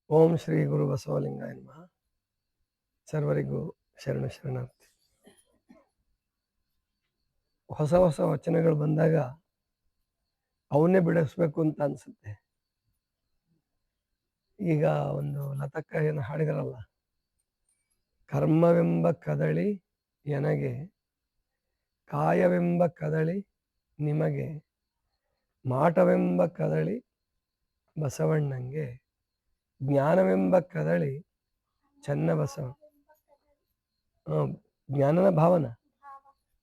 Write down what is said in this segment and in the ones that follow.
ಓಂ ಶ್ರೀ ಗುರು ಬಸವಲಿಂಗಾಯ ನಮಃ. ಸರ್ವರಿಗೂ ಶರಣು ಶರಣಾರ್ಥಿ. ಹೊಸ ಹೊಸ ವಚನಗಳು ಬಂದಾಗ ಅವನ್ನೇ ಬಿಡಿಸ್ಬೇಕು ಅಂತ ಅನ್ಸುತ್ತೆ. ಈಗ ಒಂದು ಲತಕ್ಕ ಏನು ಹಾಡಿದಾರಲ್ಲ, ಕರ್ಮವೆಂಬ ಕದಳಿ ಎನಗೆ, ಕಾಯವೆಂಬ ಕದಳಿ ನಿಮಗೆ, ಮಾಟವೆಂಬ ಕದಳಿ ಬಸವಣ್ಣಂಗೆ, ಜ್ಞಾನವೆಂಬ ಕದಳಿ ಚನ್ನಬಸವ. ಜ್ಞಾನನ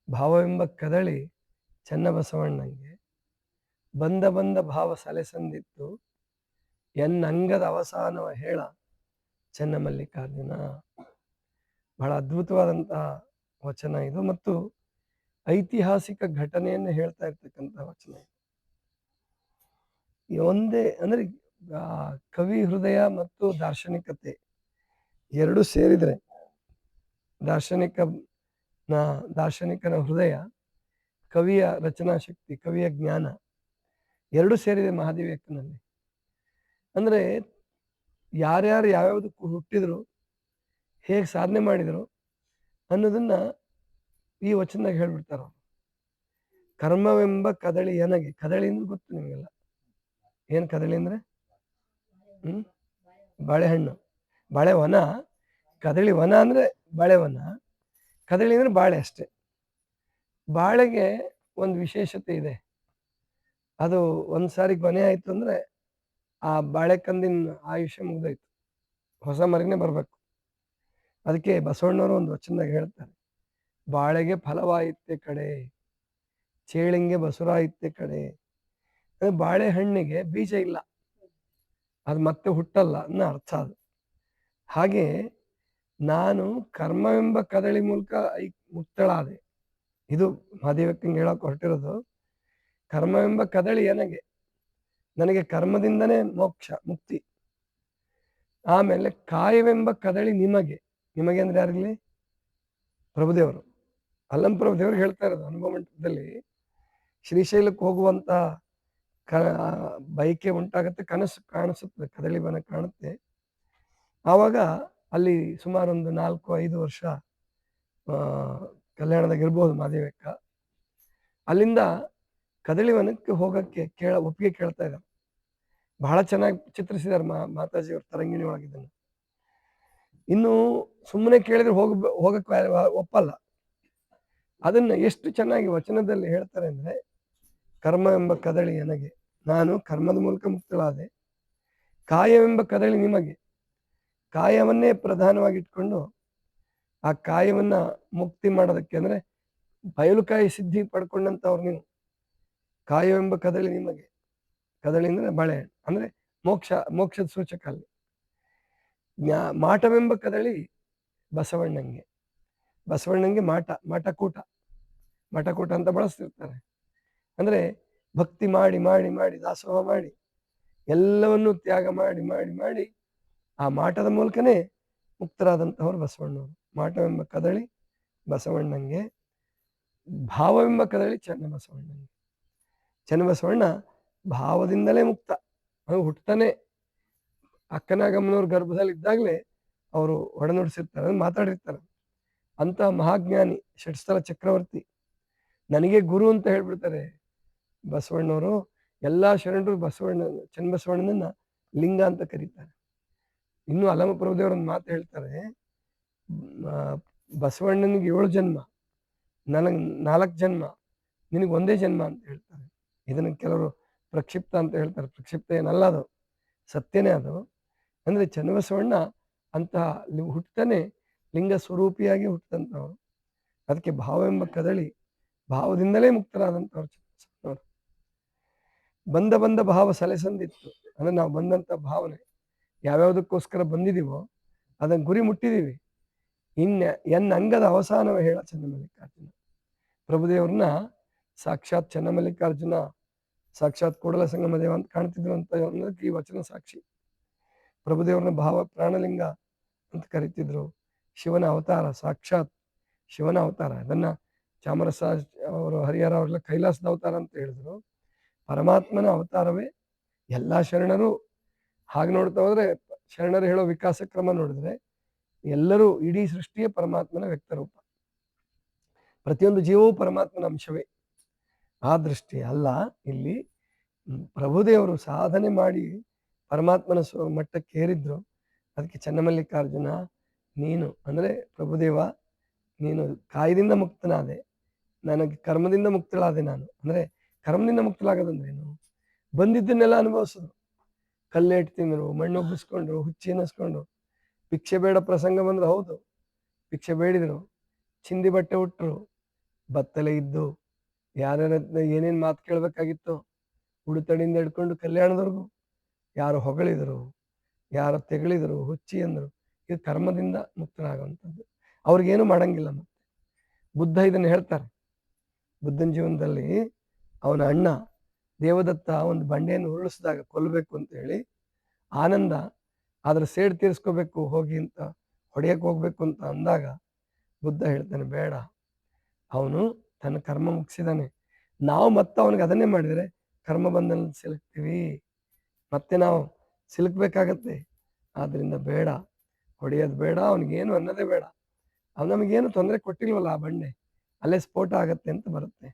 ಭಾವವೆಂಬ ಕದಳಿ ಚನ್ನಬಸವಣ್ಣಂಗೆ, ಬಂದ ಬಂದ ಭಾವ ಸಲೆಸಂದಿತ್ತು ಎನ್ನಂಗದ ಅವಸಾನವ ಹೇಳ ಚನ್ನಮಲ್ಲಿಕಾರ್ಜುನ. ಬಹಳ ಅದ್ಭುತವಾದಂತಹ ವಚನ ಇದು, ಮತ್ತು ಐತಿಹಾಸಿಕ ಘಟನೆಯನ್ನು ಹೇಳ್ತಾ ಇರ್ತಕ್ಕಂಥ ವಚನ ಇದು. ಒಂದೇ ಅಂದ್ರೆ ಕವಿ ಹೃದಯ ಮತ್ತು ದಾರ್ಶನಿಕತೆ ಎರಡು ಸೇರಿದ್ರೆ, ದಾರ್ಶನಿಕನ ಹೃದಯ, ಕವಿಯ ರಚನಾ ಶಕ್ತಿ, ಕವಿಯ ಜ್ಞಾನ ಎರಡು ಸೇರಿದೆ ಮಹಾದೇವಿಯಕ್ಕನಲ್ಲಿ. ಅಂದ್ರೆ ಯಾರ್ಯಾರು ಯಾವ್ಯಾವ್ದಕ್ಕೂ ಹುಟ್ಟಿದ್ರು, ಹೇಗೆ ಸಾಧನೆ ಮಾಡಿದ್ರು ಅನ್ನೋದನ್ನ ಈ ವಚನದಾಗ ಹೇಳ್ಬಿಡ್ತಾರ. ಕರ್ಮವೆಂಬ ಕದಳಿ ಎನಗೆ, ಕದಳಿ ಅಂದ್ರೆ ಗೊತ್ತು ನಿಮಗೆಲ್ಲ, ಏನ್ ಕದಳಿ ಅಂದ್ರೆ ಬಾಳೆಹಣ್ಣು, ಬಾಳೆವನ. ಕದಳಿ ವನ ಅಂದ್ರೆ ಬಾಳೆವನ, ಕದಳಿ ಅಂದ್ರೆ ಬಾಳೆ ಅಷ್ಟೆ. ಬಾಳೆಗೆ ಒಂದು ವಿಶೇಷತೆ ಇದೆ. ಅದು ಒಂದ್ಸಾರಿ ಕೊನೆ ಆಯ್ತು ಅಂದ್ರೆ ಆ ಬಾಳೆಕಂದಿನ ಆಯುಷ್ಯ ಮುಗ್ದೋಯ್ತು, ಹೊಸ ಮರಿನೇ ಬರ್ಬೇಕು. ಅದಕ್ಕೆ ಬಸವಣ್ಣವರು ಒಂದು ವಚನದಾಗ ಹೇಳ್ತಾರೆ, ಬಾಳೆಗೆ ಫಲವಾಯಿತ್ತೆ ಕಡೆ, ಚೇಳಿಂಗೆ ಬಸುರಾಯಿತ್ತೆ ಕಡೆ. ಬಾಳೆಹಣ್ಣಿಗೆ ಬೀಜ ಇಲ್ಲ, ಅದು ಮತ್ತೆ ಹುಟ್ಟಲ್ಲ ಅನ್ನೋ ಅರ್ಥ ಅದು. ಹಾಗೆ ನಾನು ಕರ್ಮವೆಂಬ ಕದಳಿ ಮೂಲಕ ಮುಕ್ತಳಾದೆ. ಇದು ಮಹಾದೇವಕ್ಕಂಗೆ ಹೇಳಕ್ ಹೊರಟಿರೋದು. ಕರ್ಮವೆಂಬ ಕದಳಿ ನನಗೆ ಕರ್ಮದಿಂದನೇ ಮೋಕ್ಷ, ಮುಕ್ತಿ. ಆಮೇಲೆ ಕಾಯವೆಂಬ ಕದಳಿ ನಿಮಗೆ ಅಂದ್ರೆ ಯಾರಿರ್ಲಿ? ಪ್ರಭುದೇವರು. ಅಲ್ಲಂ ಪ್ರಭುದೇವರು ಹೇಳ್ತಾ ಇರೋದು ಅನುಭವ ಮಂಟಪದಲ್ಲಿ, ಶ್ರೀಶೈಲಕ್ಕೆ ಹೋಗುವಂತ ಬೈಕೆ ಉಂಟಾಗತ್ತೆ, ಕನಸು ಕಾಣಿಸುತ್ತೆ, ಕದಳಿ ಬನ ಕಾಣುತ್ತೆ. ಆವಾಗ ಅಲ್ಲಿ ಸುಮಾರು ಒಂದು 4-5 ವರ್ಷ ಕಲ್ಯಾಣದಾಗ ಇರ್ಬೋದು ಮಹಾದೇವಕ್ಕ. ಅಲ್ಲಿಂದ ಕದಳಿವನಕ್ಕೆ ಹೋಗಕ್ಕೆ ಒಪ್ಪಿಗೆ ಕೇಳ್ತಾ ಇದ್ದಾರೆ. ಬಹಳ ಚೆನ್ನಾಗಿ ಚಿತ್ರಿಸಿದಾರೆ ಮಾತಾಜಿಯವ್ರ ತರಂಗಿಣಿ ಒಳಗಿದ್ದನ್ನು. ಇನ್ನು ಸುಮ್ಮನೆ ಕೇಳಿದ್ರೆ ಹೋಗಕ್ಕೆ ಒಪ್ಪಲ್ಲ. ಅದನ್ನ ಎಷ್ಟು ಚೆನ್ನಾಗಿ ವಚನದಲ್ಲಿ ಹೇಳ್ತಾರೆ ಅಂದ್ರೆ, ಕರ್ಮ ಎಂಬ ಕದಳಿ ನನಗೆ, ನಾನು ಕರ್ಮದ ಮೂಲಕ ಮುಕ್ತಳಾದೆ. ಕಾಯವೆಂಬ ಕದಳಿ ನಿಮಗೆ, ಕಾಯವನ್ನೇ ಪ್ರಧಾನವಾಗಿ ಇಟ್ಕೊಂಡು ಆ ಕಾಯವನ್ನ ಮುಕ್ತಿ ಮಾಡೋದಕ್ಕೆ, ಅಂದ್ರೆ ಬಯಲುಕಾಯಿ ಸಿದ್ಧಿ ಪಡ್ಕೊಂಡಂತವ್ರು ನೀವು. ಕಾಯವೆಂಬ ಕದಳಿ ನಿಮಗೆ, ಕದಳಿ ಅಂದ್ರೆ ಬಾಳೆಹಣ್ಣು, ಅಂದ್ರೆ ಮೋಕ್ಷದ ಸೂಚಕ ಅಲ್ಲಿ. ಮಾಟವೆಂಬ ಕದಳಿ ಬಸವಣ್ಣಂಗೆ ಮಠಕೂಟ ಅಂತ ಬಳಸ್ತಿರ್ತಾರೆ. ಅಂದ್ರೆ ಭಕ್ತಿ ಮಾಡಿ ಮಾಡಿ ಮಾಡಿ ದಾಸೋಹ ಮಾಡಿ ಎಲ್ಲವನ್ನೂ ತ್ಯಾಗ ಮಾಡಿ ಮಾಡಿ ಮಾಡಿ ಆ ಮಾಟದ ಮೂಲಕನೇ ಮುಕ್ತರಾದಂತಹವ್ರು ಬಸವಣ್ಣವರು. ಮಾಟವೆಂಬ ಕದಳಿ ಬಸವಣ್ಣಂಗೆ, ಭಾವವೆಂಬ ಕದಳಿ ಚನ್ನಬಸವಣ್ಣ ಭಾವದಿಂದಲೇ ಮುಕ್ತ. ಅದು ಹುಟ್ಟತಾನೆ ಅಕ್ಕನಾಗಮ್ಮನವ್ರ ಗರ್ಭದಲ್ಲಿ ಇದ್ದಾಗಲೇ ಅವರು ಒಡನುಡಿಸಿರ್ತಾರೆ, ಮಾತಾಡಿರ್ತಾರೆ. ಅಂತ ಮಹಾಜ್ಞಾನಿ, ಷಟ್ಸ್ಥಲ ಚಕ್ರವರ್ತಿ, ನನಗೆ ಗುರು ಅಂತ ಹೇಳ್ಬಿಡ್ತಾರೆ ಬಸವಣ್ಣವರು. ಎಲ್ಲಾ ಶರಣರು ಚನ್ನಬಸವಣ್ಣನನ್ನ ಲಿಂಗ ಅಂತ ಕರೀತಾರೆ. ಇನ್ನು ಅಲ್ಲಮ ಪ್ರಭುದೇವರೊಂದು ಮಾತು ಹೇಳ್ತಾರೆ, ಬಸವಣ್ಣನಿಗೆ 7 ಜನ್ಮ, ನನಗೆ 4 ಜನ್ಮ, ನಿನಗೆ ಒಂದೇ ಜನ್ಮ ಅಂತ ಹೇಳ್ತಾರೆ. ಇದನ್ನ ಕೆಲವರು ಪ್ರಕ್ಷಿಪ್ತ ಅಂತ ಹೇಳ್ತಾರೆ. ಪ್ರಕ್ಷಿಪ್ತ ಏನಲ್ಲ, ಅದು ಸತ್ಯನೇ ಅದು. ಅಂದ್ರೆ ಚನ್ನಬಸವಣ್ಣ ಅಂತಹ ಹುಟ್ಟತಾನೆ ಲಿಂಗ ಸ್ವರೂಪಿಯಾಗಿ ಹುಟ್ಟಂತವ್ರು. ಅದಕ್ಕೆ ಭಾವವೆಂಬ ಕದಳಿ, ಭಾವದಿಂದಲೇ ಮುಕ್ತರಾದಂಥವ್ರು ಚನ್ನಬಸವಣ್ಣವರು. ಬಂದ ಭಾವ ಸಲೆಸಂದಿತ್ತು, ಅಂದ್ರೆ ನಾವು ಬಂದಂತ ಭಾವನೆ ಯಾವ್ಯಾವುದಕ್ಕೋಸ್ಕರ ಬಂದಿದೀವೋ ಅದನ್ನ ಗುರಿ ಮುಟ್ಟಿದೀವಿ. ಅಂಗದ ಅವಸಾನವೇ ಹೇಳ ಚನ್ನಮಲ್ಲಿಕಾರ್ಜುನ. ಪ್ರಭುದೇವ್ರನ್ನ ಸಾಕ್ಷಾತ್ ಚನ್ನಮಲ್ಲಿಕಾರ್ಜುನ, ಸಾಕ್ಷಾತ್ ಕೂಡಲ ಸಂಗಮ ದೇವ ಅಂತ ಕಾಣ್ತಿದ್ರು ಅಂತ ಅನ್ನೋದಕ್ಕೆ ಈ ವಚನ ಸಾಕ್ಷಿ. ಪ್ರಭುದೇವ್ರನ್ನ ಭಾವ ಪ್ರಾಣಲಿಂಗ ಅಂತ ಕರಿತಿದ್ರು. ಶಿವನ ಅವತಾರ, ಸಾಕ್ಷಾತ್ ಶಿವನ ಅವತಾರ. ಅದನ್ನ ಚಾಮರಸ ಅವರು, ಹರಿಹರ ಅವರೆಲ್ಲ ಕೈಲಾಸದ ಅವತಾರ ಅಂತ ಹೇಳಿದ್ರು. ಪರಮಾತ್ಮನ ಅವತಾರವೇ ಎಲ್ಲಾ ಶರಣರು. ಹಾಗೆ ನೋಡ್ತಾ ಹೋದ್ರೆ ಶರಣರು ಹೇಳೋ ವಿಕಾಸ ಕ್ರಮ ನೋಡಿದ್ರೆ ಎಲ್ಲರೂ ಇಡೀ ಸೃಷ್ಟಿಯೇ ಪರಮಾತ್ಮನ ವ್ಯಕ್ತರೂಪ. ಪ್ರತಿಯೊಂದು ಜೀವವೂ ಪರಮಾತ್ಮನ ಅಂಶವೇ. ಆ ದೃಷ್ಟಿ ಅಲ್ಲ, ಇಲ್ಲಿ ಪ್ರಭುದೇವರು ಸಾಧನೆ ಮಾಡಿ ಪರಮಾತ್ಮನ ಮಟ್ಟಕ್ಕೆ ಏರಿದ್ರು. ಅದಕ್ಕೆ ಚನ್ನಮಲ್ಲಿಕಾರ್ಜುನ ನೀನು ಅಂದರೆ ಪ್ರಭುದೇವ, ನೀನು ಕಾಯದಿಂದ ಮುಕ್ತನಾದೆ, ನನಗೆ ಕರ್ಮದಿಂದ ಮುಕ್ತಳಾದೆ ನಾನು. ಅಂದರೆ ಕರ್ಮದಿಂದ ಮುಕ್ತಳಾಗೋದಂದ್ರೇನು? ಬಂದಿದ್ದನ್ನೆಲ್ಲ ಅನುಭವಿಸಿದ್ರು. ಕಲ್ಲೇಟು ತಿಂದರು, ಮಣ್ಣು ಉಬ್ಬಿಸ್ಕೊಂಡ್ರು, ಹುಚ್ಚಿ ಅನ್ನಿಸ್ಕೊಂಡ್ರು. ಭಿಕ್ಷೆ ಬೇಡ ಪ್ರಸಂಗ ಬಂದ್ರೆ ಹೌದು, ಭಿಕ್ಷೆ ಬೇಡಿದರು, ಚಿಂದಿ ಬಟ್ಟೆ ಉಟ್ಟರು, ಬತ್ತಲೆ ಇದ್ದು, ಯಾರ್ಯಾರ ಏನೇನು ಮಾತು ಕೇಳಬೇಕಾಗಿತ್ತು ಉಡುತಡಿಯಿಂದ ಹಿಡ್ಕೊಂಡು ಕಲ್ಯಾಣದವರೆಗೂ ಯಾರು ಹೊಗಳಿದರು, ಯಾರು ತೆಗಳಿದರು, ಹುಚ್ಚಿ ಅಂದರು. ಇದು ಕರ್ಮದಿಂದ ಮುಕ್ತರಾಗುವಂಥದ್ದು. ಅವ್ರಿಗೇನು ಮಾಡಂಗಿಲ್ಲ. ಮತ್ತೆ ಬುದ್ಧ ಇದನ್ನು ಹೇಳ್ತಾರೆ. ಬುದ್ಧನ ಜೀವನದಲ್ಲಿ ಅವನ ಅಣ್ಣ ದೇವದತ್ತ ಒಂದು ಬಂಡೆಯನ್ನು ಉರುಳಿಸಿದಾಗ ಕೊಲ್ಲಬೇಕು ಅಂತ ಹೇಳಿ ಆನಂದ ಅದ್ರ ಸೇಡು ತೀರಿಸ್ಕೋಬೇಕು ಹೋಗಿ ಅಂತ ಹೊಡೆಯಕ್ಕೆ ಹೋಗ್ಬೇಕು ಅಂತ ಅಂದಾಗ ಬುದ್ಧ ಹೇಳ್ತಾನೆ, ಬೇಡ, ಅವನು ತನ್ನ ಕರ್ಮ ಮುಗಿಸಿದಾನೆ. ನಾವು ಮತ್ತೆ ಅವನಿಗೆ ಅದನ್ನೇ ಮಾಡಿದರೆ ಕರ್ಮ ಬಂದಲ್ಲಿ ಸಿಲುಕ್ತೀವಿ, ಮತ್ತೆ ನಾವು ಸಿಲುಕ್ಬೇಕಾಗತ್ತೆ. ಆದ್ದರಿಂದ ಬೇಡ, ಹೊಡೆಯೋದು ಬೇಡ, ಅವನಿಗೇನು ಅನ್ನೋದೇ ಬೇಡ. ಅವ್ನು ನಮಗೇನು ತೊಂದರೆ ಕೊಟ್ಟಿಲ್ವಲ್ಲ, ಆ ಬಂಡೆ ಅಲ್ಲೇ ಸ್ಫೋಟ ಆಗತ್ತೆ ಅಂತ ಬರುತ್ತೆ,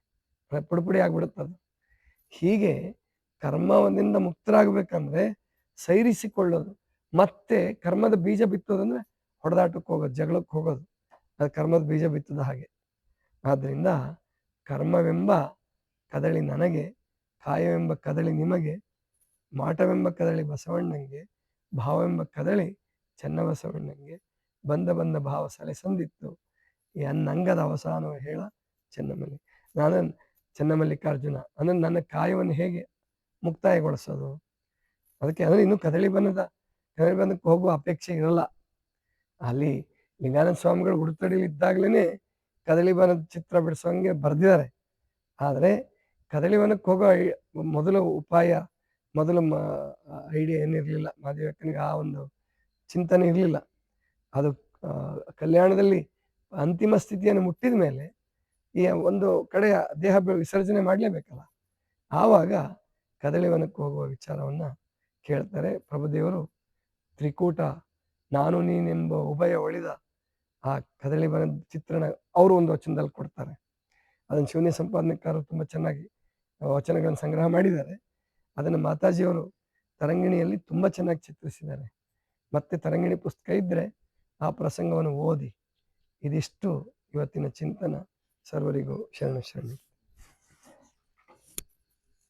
ಪುಡಿ ಆಗ್ಬಿಡುತ್ತೆ ಅದು. ಹೀಗೆ ಕರ್ಮದಿಂದ ಮುಕ್ತರಾಗಬೇಕಂದ್ರೆ ಸೈರಿಸಿಕೊಳ್ಳೋದು, ಮತ್ತೆ ಕರ್ಮದ ಬೀಜ ಬಿತ್ತೋದಂದ್ರೆ ಹೊಡೆದಾಟಕ್ಕೆ ಹೋಗೋದು, ಜಗಳಕ್ಕೆ ಹೋಗೋದು, ಅದು ಕರ್ಮದ ಬೀಜ ಬಿತ್ತದ ಹಾಗೆ. ಆದ್ದರಿಂದ ಕರ್ಮವೆಂಬ ಕದಳಿ ನನಗೆ, ಕಾಯವೆಂಬ ಕದಳಿ ನಿಮಗೆ, ಮಾಟವೆಂಬ ಕದಳಿ ಬಸವಣ್ಣಂಗೆ, ಭಾವವೆಂಬ ಕದಳಿ ಚೆನ್ನಬಸವಣ್ಣಂಗೆ, ಬಂದ ಭಾವ ಸಲೆ ಸಂದಿತ್ತು ಎನ್ನಂಗದ ಅವಸಾನವ ಹೇಳ ಚೆನ್ನಮಲ್ಲಿ. ನಾನು ಚೆನ್ನಮಲ್ಲಿಕಾರ್ಜುನ ಅಂದರೆ ನನ್ನ ಕಾಯವನ್ನು ಹೇಗೆ ಮುಕ್ತಾಯಗೊಳಿಸೋದು? ಅದಕ್ಕೆ ಅಂದರೆ ಇನ್ನೂ ಕದಳಿ ಬಂದಕ್ಕೆ ಹೋಗುವ ಅಪೇಕ್ಷೆ ಇರಲ್ಲ. ಅಲ್ಲಿ ಲಿಂಗಾನಂದ ಸ್ವಾಮಿಗಳು ಉಡುತಡಿಲಿ ಇದ್ದಾಗಲೇ ಕದಳಿ ಬನದ ಚಿತ್ರ ಬಿಡಿಸೋಂಗೆ ಬರೆದಿದ್ದಾರೆ. ಆದರೆ ಕದಳಿ ವನಕ್ಕೆ ಹೋಗೋ ಮೊದಲ ಉಪಾಯ, ಮೊದಲ ಐಡಿಯಾ ಏನಿರಲಿಲ್ಲ ಮಹಾದೇವಕ್ಕನಿಗೆ, ಆ ಒಂದು ಚಿಂತನೆ ಇರಲಿಲ್ಲ. ಅದು ಕಲ್ಯಾಣದಲ್ಲಿ ಅಂತಿಮ ಸ್ಥಿತಿಯನ್ನು ಮುಟ್ಟಿದ ಮೇಲೆ ಈ ಒಂದು ಕಡೆಯ ದೇಹ ವಿಸರ್ಜನೆ ಮಾಡಲೇಬೇಕಲ್ಲ, ಆವಾಗ ಕದಳಿವನಕ್ಕೆ ಹೋಗುವ ವಿಚಾರವನ್ನು ಕೇಳ್ತಾರೆ ಪ್ರಭುದೇವರು. ತ್ರಿಕೂಟ ನಾನು ನೀನೆಂಬ ಉಭಯ ಒಳಿದ ಆ ಕದಳಿವನದ ಚಿತ್ರಣ ಅವರು ಒಂದು ವಚನದಲ್ಲಿ ಕೊಡ್ತಾರೆ. ಅದನ್ನು ಶೂನ್ಯ ಸಂಪಾದನೆಕಾರರು ತುಂಬ ಚೆನ್ನಾಗಿ ವಚನಗಳನ್ನು ಸಂಗ್ರಹ ಮಾಡಿದ್ದಾರೆ. ಅದನ್ನು ಮಾತಾಜಿಯವರು ತರಂಗಿಣಿಯಲ್ಲಿ ತುಂಬ ಚೆನ್ನಾಗಿ ಚಿತ್ರಿಸಿದ್ದಾರೆ. ಮತ್ತೆ ತರಂಗಿಣಿ ಪುಸ್ತಕ ಇದ್ದರೆ ಆ ಪ್ರಸಂಗವನ್ನು ಓದಿ. ಇದಿಷ್ಟು ಇವತ್ತಿನ ಚಿಂತನ. ಸರ್ವರಿಗೂ ಶರಣ ಶರಣಿ.